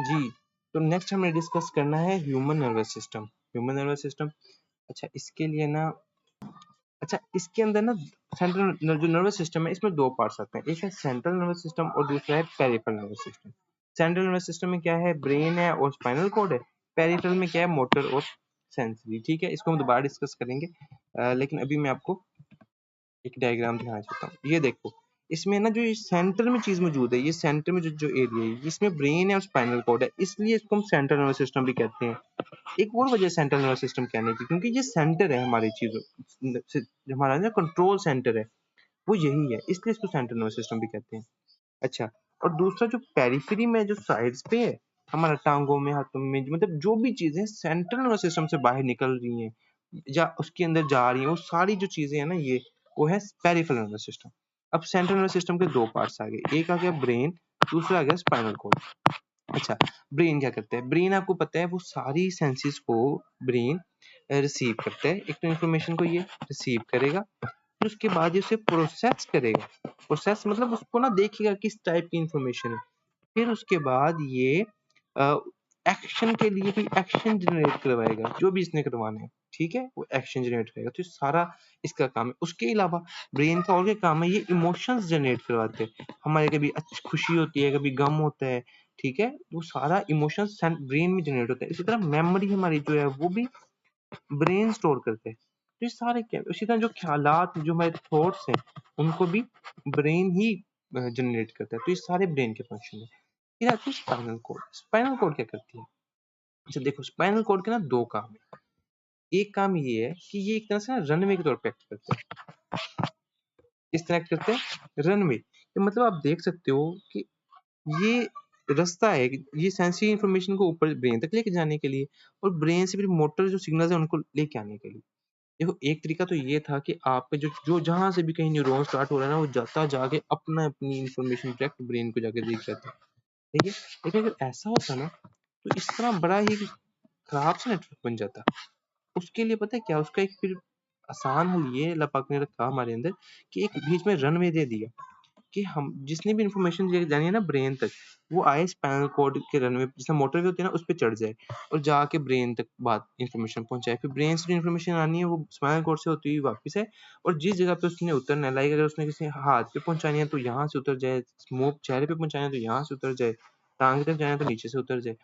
जी, तो नेक्स्ट हमें डिस्कस करना है human nervous system. Human nervous system, अच्छा इसके लिए ना, अच्छा इसके अंदर ना सेंट्रल जो नर्वस सिस्टम है इसमें दो पार्ट्स आते हैं, एक है सेंट्रल नर्वस सिस्टम और दूसरा है peripheral nervous system. Central nervous system में क्या है, ब्रेन है और स्पाइनल कॉर्ड है। पेरिफेरल में क्या है, मोटर और सेंसरी। ठीक है, इसको हम दोबारा डिस्कस करेंगे, लेकिन अभी मैं आपको एक डायग्राम दिखाना चाहता हूँ। ये देखो, इसमें ना जो ये सेंटर में चीज मौजूद है, ये सेंटर में जो एरिया है इसमें ब्रेन है और स्पाइनल कॉर्ड है, इसलिए इसको हम सेंट्रल नर्वस सिस्टम भी कहते हैं। एक और वजह सेंट्रल नर्वस सिस्टम कहने की, क्योंकि ये सेंटर है हमारी चीजों, हमारा जो कंट्रोल सेंटर है वो यही है, इसलिए इसको सेंट्रल नर्वस सिस्टम भी कहते हैं। अच्छा, और दूसरा जो पेरिफेरी में जो साइड्स पे है हमारा, टांगों में, हाथों में, मतलब जो भी चीजें सेंट्रल नर्वस सिस्टम से बाहर निकल रही हैं या उसके अंदर जा रही हैं, वो सारी जो चीजें हैं ना, ये वो है पेरिफेरल नर्वस सिस्टम। अब सेंट्रल नर्वस सिस्टम के दो पार्ट्स आ गए, एक आ गया ब्रेन, दूसरा आ गया स्पाइनल कॉर्ड। अच्छा, ब्रेन क्या करता है, ब्रेन आपको पता है वो सारी सेंसेस को ब्रेन रिसीव करता है। एक तो इन्फॉर्मेशन को ये रिसीव करेगा, फिर उसके बाद ये उसे प्रोसेस करेगा। प्रोसेस मतलब उसको ना देखेगा किस टाइप की इंफॉर्मेशन है, फिर उसके बाद ये एक्शन के लिए कोई एक्शन जनरेट करवाएगा, जो भी इसने करवाना है। ठीक है, वो एक्शन जनरेट करेगा, तो सारा इसका काम है। उसके अलावा ब्रेन का और क्या काम है, ये इमोशंस जनरेट करवाते हैं। हमारे कभी खुशी होती है, कभी गम होता है, ठीक है, वो सारा इमोशंस ब्रेन में जनरेट होता है। इसी तरह मेमोरी हमारी जो है वो भी ब्रेन स्टोर करते हैं। तो ये सारे क्या, उसी तरह जो ख्यालात, जो हमारे थॉट्स हैं, उनको भी ब्रेन ही जनरेट करता है। तो ये सारे ब्रेन के फंक्शन है। फिर आती है स्पाइनल कॉर्ड। स्पाइनल कॉर्ड क्या करती है, अच्छा देखो, स्पाइनल कॉर्ड के ना दो काम है। एक काम ये है कि ये एक तरह से ना रनवे के तौर पे एक्ट करते हैं। किस तरह एक्ट करते हैं, रनवे। तो मतलब आप देख सकते हो कि ये रास्ता है, ये सेंसरी इंफॉर्मेशन को ऊपर ब्रेन तक लेके जाने के लिए, और ब्रेन से फिर मोटर जो सिग्नल्स है उनको लेके आने के लिए। देखो, एक तरीका तो ये था कि आपके जो जो जहां से भी कहीं न्यूरॉन स्टार्ट हो रहा है ना, वो जाता जाके अपना अपनी इंफॉर्मेशन डायरेक्ट ब्रेन को जाके देख जाता है। ठीक है, लेकिन अगर ऐसा होता ना, तो इस तरह बड़ा ही खराब सा नेटवर्क बन जाता। उसके लिए पता है क्या, उसका एक फिर आसान हल ये अल्लाह पाक ने रखा हमारे अंदर, कि एक बीच में रनवे दे दिया, कि हम जितनी भी इंफॉर्मेशन जानी है ना ब्रेन तक, वो आए स्पाइनल कॉर्ड के रनवे, जैसे मोटरवे होती है ना, उस पे चढ़ जाए और जाके ब्रेन तक बात इंफॉर्मेशन पहुंचाए। फिर ब्रेन से जो इंफॉर्मेशन आनी है वो स्पाइनल कॉर्ड से होती हुई वापस है, और जिस जगह पे उसने उतरना है, लाइक अगर उसने किसी हाथ पे पहुंचानी है तो यहाँ से उतर जाए, मुंह चेहरे पे पहुंचानी है तो यहाँ से उतर जाए, टांग तक जाना है तो नीचे से उतर जाए।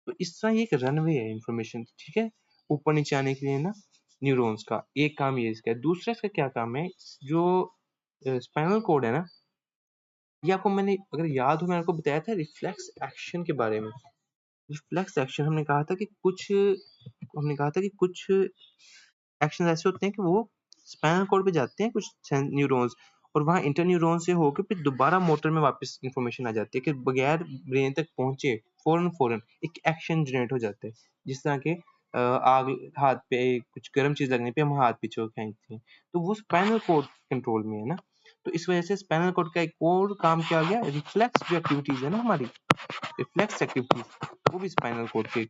तो इस तरह ये एक रनवे है इंफॉर्मेशन। ठीक है, ऊपर नीचे आने के लिए ना, न्यूरॉन्स का एक काम ये इसका है। दूसरा इसका क्या काम है, जो स्पाइनल कोड है ना, ये आपको मैंने अगर याद हो, मैंने आपको बताया था रिफ्लेक्स एक्शन के बारे में। रिफ्लेक्स एक्शन हमने कहा था कि कुछ एक्शन ऐसे होते हैं कि वो स्पाइनल कॉर्ड पे जाते हैं, कुछ न्यूरॉन्स, और वहाँ इंटर न्यूरॉन से होकर फिर दोबारा मोटर में वापस इंफॉर्मेशन आ जाती है, कि बगैर ब्रेन तक पहुंचे फौरन फौरन एक एक्शन जनरेट हो जाता है। जिस तरह के आग, हाथ पे कुछ गर्म चीज लगने पे हम हाथ पीछे खींचते हैं, तो वो स्पाइनल कॉर्ड कंट्रोल में है ना। तो इस वजह से स्पाइनल कॉर्ड का एक और काम क्या आ गया, रिफ्लेक्स जो एक्टिविटीज है ना हमारी, रिफ्लेक्स एक्टिविटीज, वो भी स्पाइनल कॉर्ड के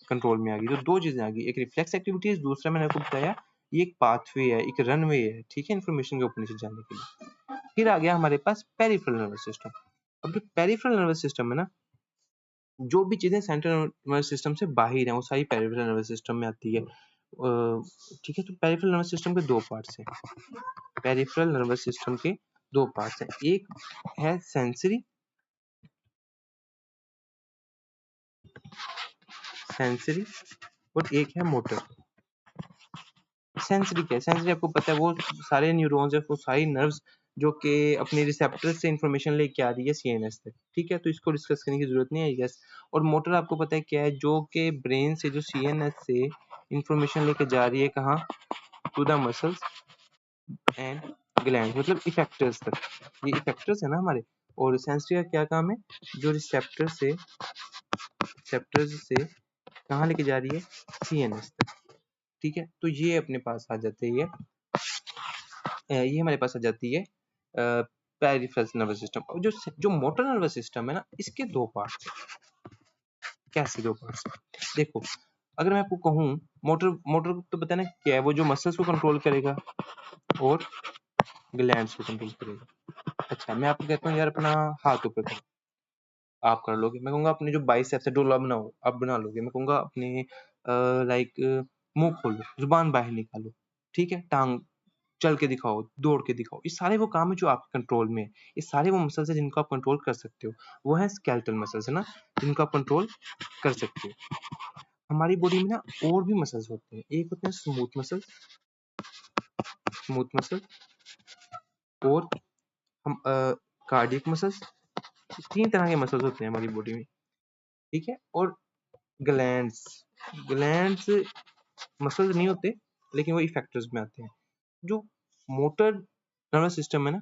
कंट्रोल में आ गई। तो दो चीजें आ गई, एक रिफ्लेक्स एक्टिविटीज, दूसरा मैंने आपको बताया ये एक पाथवे है, एक रनवे है। ठीक है, इन्फॉर्मेशन के ऊपर नीचे जाने के लिए। फिर आ गया हमारे पास पेरिफेरल नर्वस सिस्टम। अब जो पेरिफेरल नर्वस सिस्टम है ना, जो भी चीजें सेंट्रल नर्वस सिस्टम से बाहर है वो सारी पेरिफेरल नर्वस सिस्टम में आती है। ठीक है, तो पेरिफेरल नर्वस सिस्टम के दो पार्ट्स हैं। पेरिफेरल नर्वस सिस्टम के दो पार्ट्स हैं, एक है सेंसरी, सेंसरी, और एक है मोटर। सेंसरी क्या है, सेंसरी आपको पता है वो सारे न्यूरॉन्स है, वो सारी नर्व्स जो कि अपने रिसेप्टर से इंफॉर्मेशन लेके आ रही है सीएनएस तक। ठीक है, तो इसको डिस्कस करने की जरूरत नहीं है, यस। और मोटर आपको पता है क्या है, जो कि ब्रेन से, जो सीएनएस से इंफॉर्मेशन लेके जा रही है कहाँ, to the muscles and gland, मतलब इफेक्टर्स तक। ये इफेक्टर्स है ना हमारे। और सेंसरी का क्या काम है, जो रिसेप्टर्स से कहाँ लेके जा रही है, सीएनएस तक। ठीक है, तो ये अपने पास आ जाते हैं, ये हमारे पास आ जाती है पेरिफेरल नर्वस सिस्टम। और जो मोटर नर्वस सिस्टम है ना, इसके दो पार्ट्स। कैसे दो पार्ट्स, देखो, अगर मैं आपको कहूँ, मोटर मोटर तो पता है ना क्या है, वो जो मसल्स को कंट्रोल करेगा और ग्लैंड्स को कंट्रोल करेगा। अच्छा, मैं आपको कहता हूँ यार अपना हाथ ऊपर करो, आप कर लोगे। मैं कहूँगा अपने जो बाइसेप्स है डोला बनाओ, आप बना लोगे। मैं कहूँगा अपने लाइक मुंह खोलो, जुबान बाहर निकालो, ठीक है, टांग चल के दिखाओ, दौड़ के दिखाओ। ये सारे वो काम है जो आपके कंट्रोल में है। ये सारे वो मसल्स है जिनको आप कंट्रोल कर सकते हो। वो है स्केलेटल मसल्स, है ना, जिनको आप कंट्रोल कर सकते हो। हमारी बॉडी में ना और भी मसल्स होते हैं। एक होते हैं स्मूथ मसल, स्मूथ मसल, और हम कार्डियक मसल्स। तीन तरह के मसल्स होते हैं हमारी बॉडी में, ठीक है। और ग्लैंड्स, ग्लैंड्स मसल्स नहीं होते, लेकिन वो इफेक्टर्स में आते हैं। जो मोटर नर्वस सिस्टम है ना,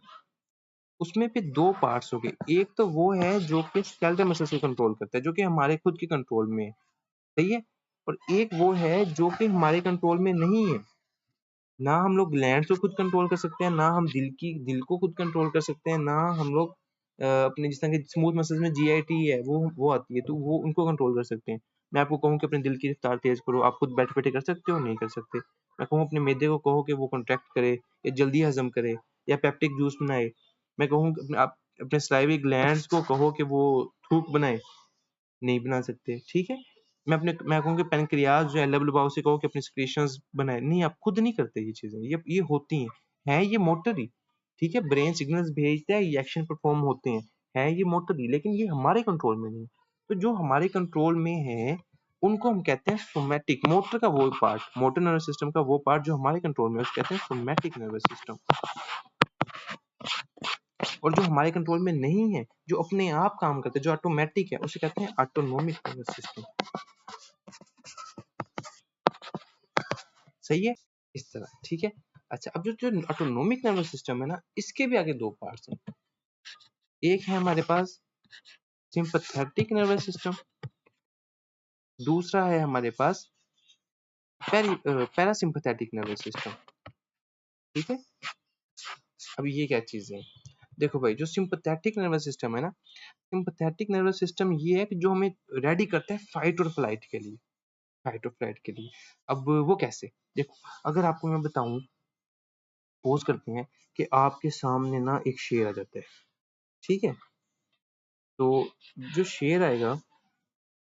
उसमें फिर दो पार्ट्स हो गए। एक तो वो है जो कि स्केलेटल मसल्स को कंट्रोल करता है, जो कि हमारे खुद के कंट्रोल में है, सही है। और एक वो है जो कि हमारे कंट्रोल में नहीं है। ना हम लोग ग्लैंड्स को खुद कंट्रोल कर सकते हैं, ना हम दिल को खुद कंट्रोल कर सकते हैं, ना हम लोग अपने जिस तरह के स्मूथ मसल्स में जीआईटी है वो आती है, तो वो उनको कंट्रोल कर सकते हैं। मैं आपको कहूँ कि अपने दिल की रफ्तार तेज करो, आप खुद बैठे बैठे कर सकते हो? नहीं कर सकते। मैं कहूँ अपने मैदे को कहो कि वो कॉन्ट्रैक्ट करे या जल्दी हजम करे या पेप्टिक जूस बनाए। मैं कहूँ आप अपने स्लाइवी ग्लैंड्स को कहो कि वो थूक बनाए, नहीं बना सकते, ठीक है। मैं कहूँ कि पेनक्रियाज जो है लबलबाओ से कहो कि अपने सिक्रीशंस बनाए, नहीं, आप खुद नहीं करते ये चीजें। ये होती हैं, ये मोटर ही, ठीक है। ब्रेन सिग्नल्स भेजता है, ये एक्शन परफॉर्म होते हैं ये मोटर ही, लेकिन ये हमारे कंट्रोल में नहीं। तो जो हमारे कंट्रोल में है उनको हम कहते हैं सोमैटिक। मोटर का वो पार्ट, मोटर नर्वस सिस्टम का वो पार्ट जो हमारे कंट्रोल में है, उसको कहते हैं सोमैटिक नर्वस सिस्टम। और जो हमारे कंट्रोल में नहीं है, जो अपने आप काम करते हैं, जो ऑटोमेटिक है, उसे कहते हैं ऑटोनोमिक नर्वस सिस्टम। सही है, इस तरह, ठीक है। अच्छा, अब जो जो ऑटोनोमिक नर्वस सिस्टम है ना, इसके भी आगे दो पार्ट्स हैं। एक है हमारे पास सिंपैथेटिक नर्वस सिस्टम, दूसरा है हमारे पास पैरासिम्पैथेटिक नर्वस सिस्टम, ठीक है। अब ये क्या चीज है, देखो भाई, जो सिंपैथेटिक नर्वस सिस्टम है ना, सिंपैथेटिक नर्वस सिस्टम ये है कि जो हमें रेडी करता है फाइट और फ्लाइट के लिए, फाइट और फ्लाइट के लिए। अब वो कैसे, देखो, अगर आपको मैं बताऊं, पोज करते हैं कि आपके सामने ना एक शेर आ जाता है, ठीक है। तो जो शेर आएगा,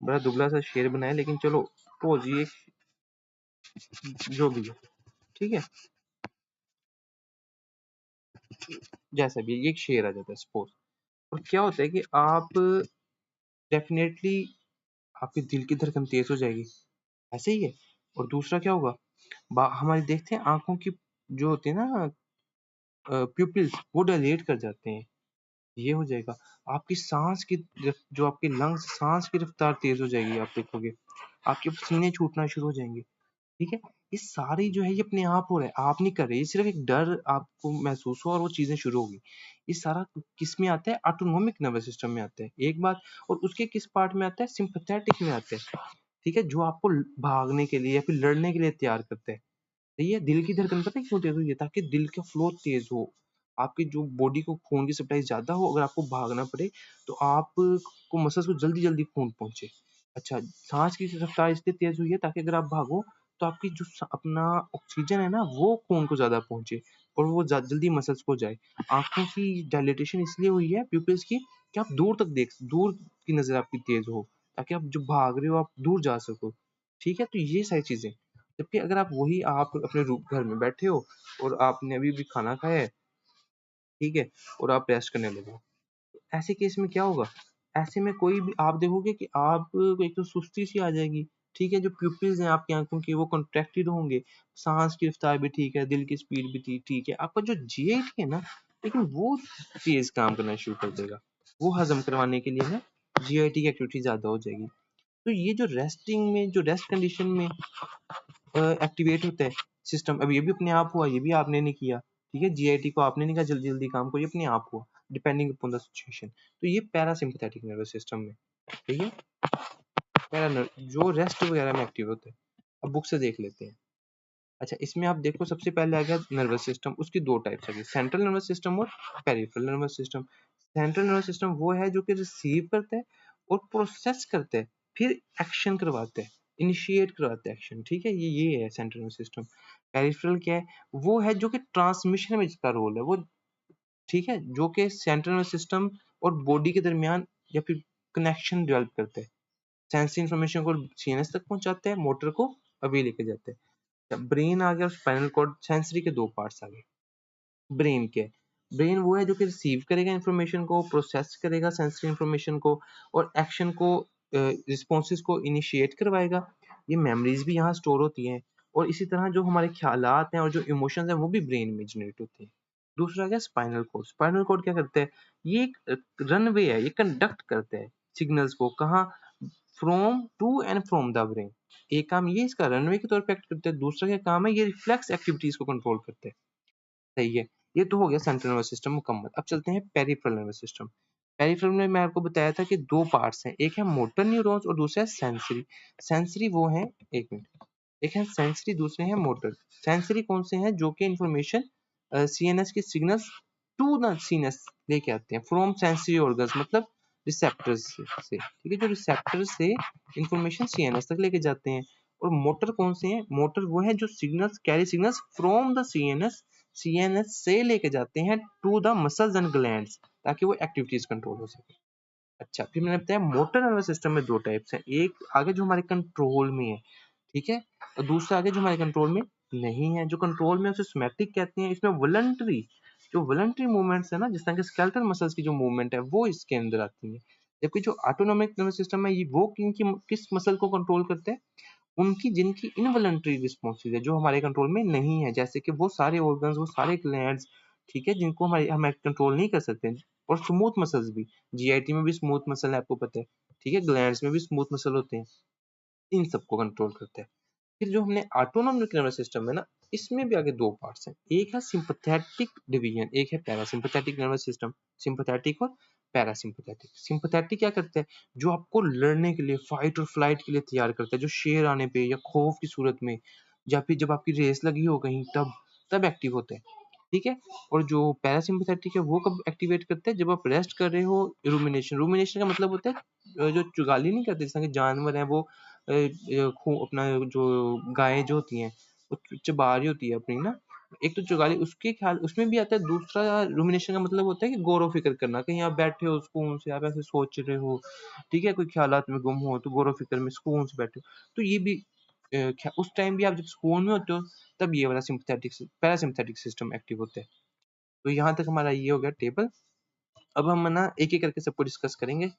बड़ा दुबला सा शेर बनाया, लेकिन चलो पोज ये जो भी है, ठीक है, जैसा भी है, ये एक शेर आ जाता है सपोज। और क्या होता है कि आप डेफिनेटली आपके दिल की धड़कन तेज हो जाएगी, ऐसे ही है। और दूसरा क्या होगा, हमारे देखते हैं आंखों की जो होती है ना प्यूपिल्स, वो डायलेट कर जाते हैं, ये हो जाएगा। आपकी सांस की जो आपके लंग्स, सांस की रफ्तार तेज हो जाएगी, आप देखोगे आपके पसीने छूटना शुरू हो जाएंगे, ठीक है। ये सारी जो है ये अपने आप हो रहा है, आप नहीं कर रहे, ये सिर्फ एक डर आपको महसूस हुआ और वो चीजें शुरू हो गई। ये सारा किस में आता है, ऑटोनोमिक नर्वस सिस्टम में आता है, एक बात। और उसके किस पार्ट में आता है, सिंपैथेटिक में आता है, ठीक है, जो आपको भागने के लिए या फिर लड़ने के लिए तैयार करता है। सही है। दिल की धड़कन पता है क्यों तेज हुई है, ताकि दिल का फ्लो तेज हो, आपकी जो बॉडी को खून की सप्लाई ज्यादा हो, अगर आपको भागना पड़े तो आप को मसल्स को जल्दी जल्दी खून पहुंचे। अच्छा, सांस की रफ्तार इसलिए तेज हुई है ताकि अगर आप भागो तो आपकी जो अपना ऑक्सीजन है ना, वो खून को ज्यादा पहुंचे और वो जल्दी मसल्स को जाए। आंखों की डायलेटेशन इसलिए हुई है प्यूपिल्स की, कि आप दूर तक दूर की नजर आपकी तेज हो, ताकि आप जो भाग रहे हो आप दूर जा सको, ठीक है। तो ये सारी चीजें, जबकि अगर आप वही आप अपने रूम घर में बैठे हो और आपने अभी भी खाना खाया है, ठीक है, और आप रेस्ट करने लगे, ऐसे केस में क्या होगा, ऐसे में कोई भी आप देखोगे कि आप एक तो सुस्ती सी आ जाएगी, ठीक है, जो प्यूपिल्स हैं आपकी आंखों के वो कॉन्ट्रैक्टेड होंगे, सांस की रफ्तार भी ठीक है, दिल की स्पीड भी ठीक है, आपका जो जीआईटी है ना, लेकिन वो तेज काम करना शुरू कर देगा, वो हजम करवाने के लिए ना जीआईटी की एक्टिविटी ज्यादा हो जाएगी। तो ये जो रेस्टिंग में, जो रेस्ट कंडीशन में एक्टिवेट होता है सिस्टम, अब ये भी अपने आप हुआ, ये भी आपने नहीं किया, ठीक है, जीआईटी को आपने नहीं कहा जल्दी जल्दी काम करो, ये अपने आप हुआ, डिपेंडिंग अपॉन द सिचुएशन। तो ये पैरासिम्पैथेटिक नर्वस सिस्टम में, ठीक है, जो रेस्ट वगैरह में एक्टिव होता है। अब बुक से देख लेते हैं। अच्छा, इसमें आप देखो सबसे पहले आ गया नर्वस सिस्टम, उसकी दो टाइप्स आ गई, सेंट्रल नर्वस सिस्टम और peripheral nervous system. Central nervous system वो है जो कि रिसीव करता है और प्रोसेस करता है, फिर एक्शन करवाता है, इनिशिएट करवाता है एक्शन, ठीक है, ये है सेंट्रल नर्वस सिस्टम। पेरिफेरल क्या है, वो है जो कि ट्रांसमिशन में जिसका रोल है वो, ठीक है, जो कि सेंट्रल नर्वस सिस्टम और बॉडी के दरमियान या फिर कनेक्शन डेवलप करते हैं, सेंसरी इंफॉर्मेशन को सीएनएस तक पहुंचाते हैं, मोटर को अवे लेके जाते हैं। ब्रेन आ गया और स्पाइनल कॉर्ड, सेंसरी के दो पार्ट्स आ गए। ब्रेन के, ब्रेन वो है जो कि रिसीव करेगा इंफॉर्मेशन को, प्रोसेस करेगा सेंसरी इंफॉर्मेशन को और एक्शन को, रिस्पॉन्सेज को इनिशिएट करवाएगा। ये मेमोरीज भी यहाँ स्टोर होती हैं और इसी तरह जो हमारे ख्यालात हैं और जो इमोशंस हैं वो भी ब्रेन में जनरेट होते हैं। दूसरा क्या, स्पाइनल कोड। स्पाइनल कोड क्या करता है, ये एक रनवे है, ये कंडक्ट करता है सिग्नल्स को, कहाँ, from to and from the brain. एक काम ये इसका रनवे के तौर पे एक्ट करता है, दूसरा क्या काम है, ये रिफ्लेक्स एक्टिविटीज को कंट्रोल करता है। सही है, ये तो हो गया सेंट्रल नर्वस सिस्टम मुकम्मल। अब चलते हैं पेरिफेरल नर्वस सिस्टम। पेरिफेरल में मैं आपको बताया था कि दो पार्ट्स हैं, एक है मोटर न्यूरॉन्स और दूसरा है सेंसरी। सेंसरी वो है, एक मिनट, एक है सेंसरी, दूसरे हैं मोटर। सेंसरी कौन से हैं, जो कि इंफॉर्मेशन सीएनएस के सिग्नल्स टू द सीएनएस लेके आते हैं, फ्रॉम सेंसरी ऑर्गन्स, मतलब रिसेप्टर्स से, ठीक है, जो रिसेप्टर से इंफॉर्मेशन सीएनएस तक लेके जाते हैं। और मोटर कौन से हैं, मोटर वो है जो signals carry signals from the CNS, CNS से लेके जाते हैं to the muscles and glands, ताकि वो एक्टिविटीज कंट्रोल हो सके। अच्छा, फिर मैंने बताया मोटर नर्वस सिस्टम में दो टाइप्स हैं, एक आगे जो हमारे कंट्रोल में है, ठीक है, और दूसरा आगे जो हमारे कंट्रोल में नहीं है। जो कंट्रोल में है उसे सोमैटिक कहते हैं। इसमें वॉलंटरी, जो वॉलंटरी मूवमेंट्स है ना, जिस तरह के स्केलेटल मसल्स की जो मूवमेंट है वो इसके अंदर आती है। जबकि जो ऑटोनोमिक नर्वस सिस्टम है, ये वो किस मसल को कंट्रोल करते हैं, उनकी जिनकी इनवॉलंटरी रिस्पॉन्सेज है, जो हमारे कंट्रोल में नहीं है, जैसे कि वो सारे ऑर्गन्स, वो सारे ग्लैंड्स, ठीक है, जिनको हम कंट्रोल नहीं कर सकते। और स्मूथ मसल्स भी, जीआईटी में भी स्मूथ मसल है, आपको पता है, ठीक है, ग्लैंड्स में भी स्मूथ मसल होते हैं, इन सबको कंट्रोल करते हैं। फिर जो हमने ऑटोनोमिक नर्वस सिस्टम है ना, इसमें भी आगे दो पार्ट्स हैं, एक है सिंपैथेटिक डिवीजन, एक है पैरासिम्पैथेटिक नर्वस सिस्टम। सिंपैथेटिक और पैरासिम्पैथेटिक। सिंपैथेटिक क्या करता है, जो आपको लड़ने के लिए, फाइट और फ्लाइट के लिए तैयार करता है, जो शेर आने पे या खौफ की सूरत में, या फिर जब आपकी रेस लगी हो कहीं, तब तब एक्टिव होता है, ठीक है। और जो पैरासिम्पैथेटिक है वो कब एक्टिवेट करते हैं, जब आप रेस्ट कर रहे हो, रूमिनेशन। रूमिनेशन का मतलब होता है जो चुगाली नहीं करते, जैसे कि जानवर है वो अपना जो गायें जो होती हैं वो चबा रही होती है अपनी ना, एक तो चुगाली, उसके ख्याल उसमें भी आता है। दूसरा रूमिनेशन का मतलब होता है कि गौर फिक्र करना, कहीं आप बैठे हो सुकून से, आप ऐसे सोच रहे हो, ठीक है, कोई ख्यालात में गुम हो तो गौर फिक्र में सुकून से बैठे हो, तो ये भी उस टाइम भी आप जब सुकून में होते हो, तब ये वाला सिंपैथेटिक पैरासिम्पैथेटिक सिस्टम एक्टिव होता है। तो यहाँ तक हमारा ये हो गया टेबल। अब हम ना एक एक करके सबको डिस्कस करेंगे।